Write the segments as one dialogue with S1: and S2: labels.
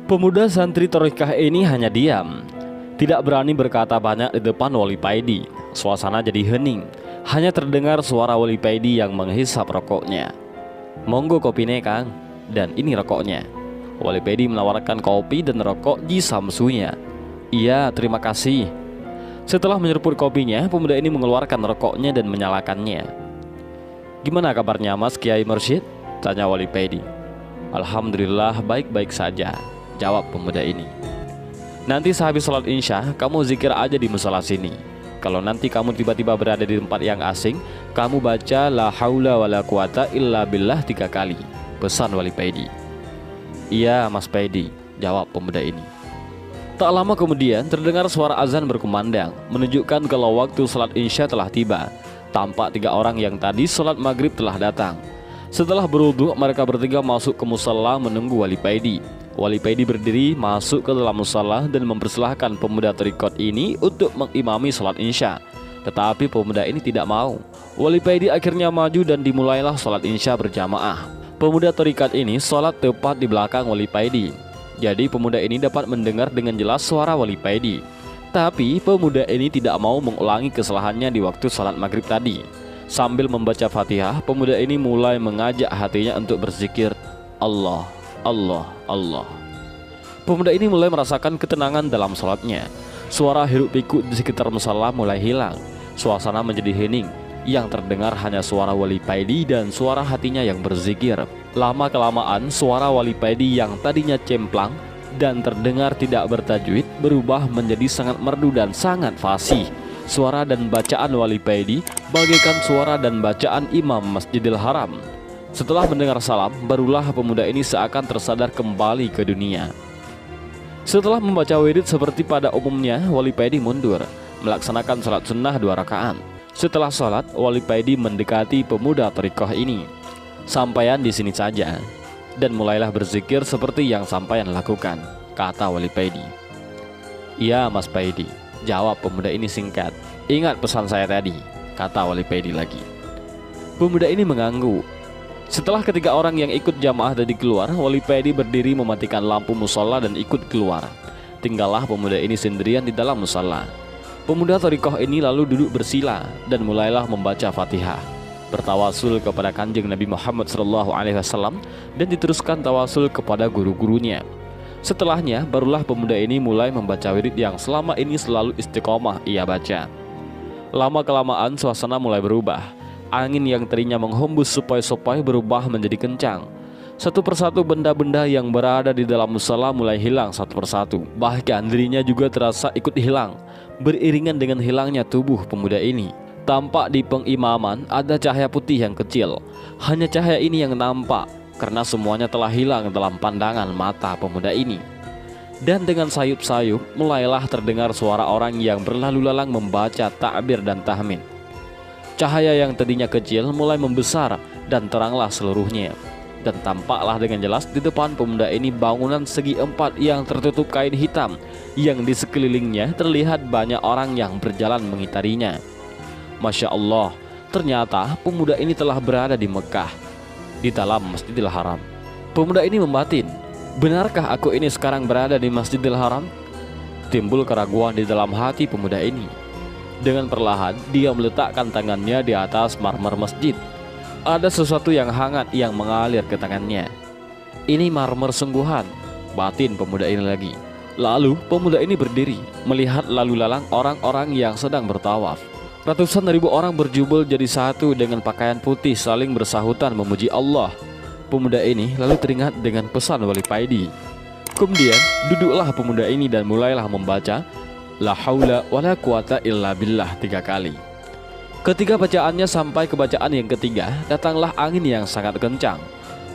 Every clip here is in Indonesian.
S1: Pemuda santri thariqah ini hanya diam, tidak berani berkata banyak di depan Wali Paidi. Suasana jadi hening, hanya terdengar suara Wali Paidi yang menghisap rokoknya. "Monggo kopine Kang, dan ini rokoknya." Wali Paidi menawarkan kopi dan rokok di samsunya. "Iya, terima kasih." Setelah menyeruput kopinya, pemuda ini mengeluarkan rokoknya dan menyalakannya. "Gimana kabarnya Mas Kiai Mursyid?" tanya Wali Paidi. "Alhamdulillah baik-baik saja," jawab pemuda ini. "Nanti sehabis sholat Isya, kamu zikir aja di musola sini. Kalau nanti kamu tiba-tiba berada di tempat yang asing, kamu baca la haula wala quwata illa billah 3 kali," pesan Wali Paidi. "Iya Mas Paidi," jawab pemuda ini. Tak lama kemudian terdengar suara azan berkumandang, menunjukkan kalau waktu sholat Isya telah tiba. Tampak 3 orang yang tadi sholat maghrib telah datang. Setelah berwudu, mereka bertiga masuk ke musala menunggu Wali Paidi. Wali Paidi berdiri masuk ke dalam musala dan mempersilahkan pemuda thariqat ini untuk mengimami sholat Isya. Tetapi pemuda ini tidak mau. Wali Paidi akhirnya maju dan dimulailah sholat Isya berjamaah. Pemuda thariqat ini sholat tepat di belakang Wali Paidi. Jadi pemuda ini dapat mendengar dengan jelas suara Wali Paidi. Tapi pemuda ini tidak mau mengulangi kesalahannya di waktu sholat maghrib tadi. Sambil membaca Fatihah, pemuda ini mulai mengajak hatinya untuk berzikir Allah, Allah, Allah. Pemuda ini mulai merasakan ketenangan dalam sholatnya. Suara hiruk pikuk di sekitar musala mulai hilang. Suasana menjadi hening. Yang terdengar hanya suara Wali Paidi dan suara hatinya yang berzikir. Lama-kelamaan suara Wali Paidi yang tadinya cemplang dan terdengar tidak bertajwid berubah menjadi sangat merdu dan sangat fasih. Suara dan bacaan Wali Paidi bagaikan suara dan bacaan imam Masjidil Haram. Setelah mendengar salam, barulah pemuda ini seakan tersadar kembali ke dunia. Setelah membaca wirid seperti pada umumnya, Wali Paidi mundur, melaksanakan salat sunnah 2 rakaat. Setelah salat, Wali Paidi mendekati pemuda thariqah ini. "Sampaian di sini saja, dan mulailah berzikir seperti yang sampaian lakukan," kata Wali Paidi. "Iya Mas Paidi," jawab pemuda ini singkat. "Ingat pesan saya tadi," kata Wali Paidi lagi. Pemuda ini mengangguk. Setelah ketiga orang yang ikut jamaah tadi keluar, Wali Paidi berdiri mematikan lampu musola dan ikut keluar. Tinggallah pemuda ini sendirian di dalam musola. Pemuda thariqah ini lalu duduk bersila dan mulailah membaca Fatihah, bertawasul kepada Kanjeng Nabi Muhammad SAW, dan diteruskan tawasul kepada guru-gurunya. Setelahnya barulah pemuda ini mulai membaca wirid yang selama ini selalu istiqomah ia baca. Lama-kelamaan suasana mulai berubah. Angin yang tadinya menghembus sepoi-sepoi berubah menjadi kencang. Satu persatu benda-benda yang berada di dalam musala mulai hilang satu persatu. Bahkan dirinya juga terasa ikut hilang, beriringan dengan hilangnya tubuh pemuda ini. Tampak di pengimaman ada cahaya putih yang kecil. Hanya cahaya ini yang nampak, karena semuanya telah hilang dalam pandangan mata pemuda ini. Dan dengan sayup-sayup mulailah terdengar suara orang yang berlalu lalang membaca takbir dan tahmid. Cahaya yang tadinya kecil mulai membesar dan teranglah seluruhnya. Dan tampaklah dengan jelas di depan pemuda ini bangunan segi 4 yang tertutup kain hitam, yang di sekelilingnya terlihat banyak orang yang berjalan mengitarinya. Masya Allah, ternyata pemuda ini telah berada di Mekah, di dalam Masjidil Haram. Pemuda ini membatin, "Benarkah aku ini sekarang berada di Masjidil Haram?" Timbul keraguan di dalam hati pemuda ini. Dengan perlahan dia meletakkan tangannya di atas marmer masjid. Ada sesuatu yang hangat yang mengalir ke tangannya. "Ini marmer sungguhan," batin pemuda ini lagi. Lalu pemuda ini berdiri melihat lalu lalang orang-orang yang sedang bertawaf. Ratusan ribu orang berjubel jadi satu dengan pakaian putih saling bersahutan memuji Allah. Pemuda ini lalu teringat dengan pesan Wali Paidi. Kemudian duduklah pemuda ini dan mulailah membaca la haula wala quwata illa billah 3 kali. Ketika bacaannya sampai ke bacaan yang ketiga, datanglah angin yang sangat kencang.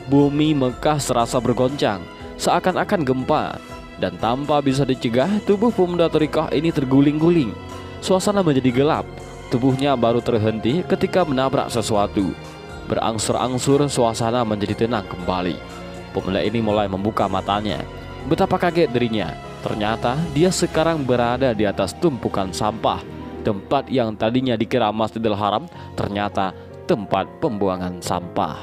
S1: Bumi Mekah serasa bergoncang, seakan-akan gempa. Dan tanpa bisa dicegah, tubuh pemuda thariqah ini terguling-guling. Suasana menjadi gelap. Tubuhnya baru terhenti ketika menabrak sesuatu. Berangsur-angsur suasana menjadi tenang kembali. Pemuda ini mulai membuka matanya. Betapa kaget dirinya. Ternyata dia sekarang berada di atas tumpukan sampah. Tempat yang tadinya dikira Masjidil Haram ternyata tempat pembuangan sampah.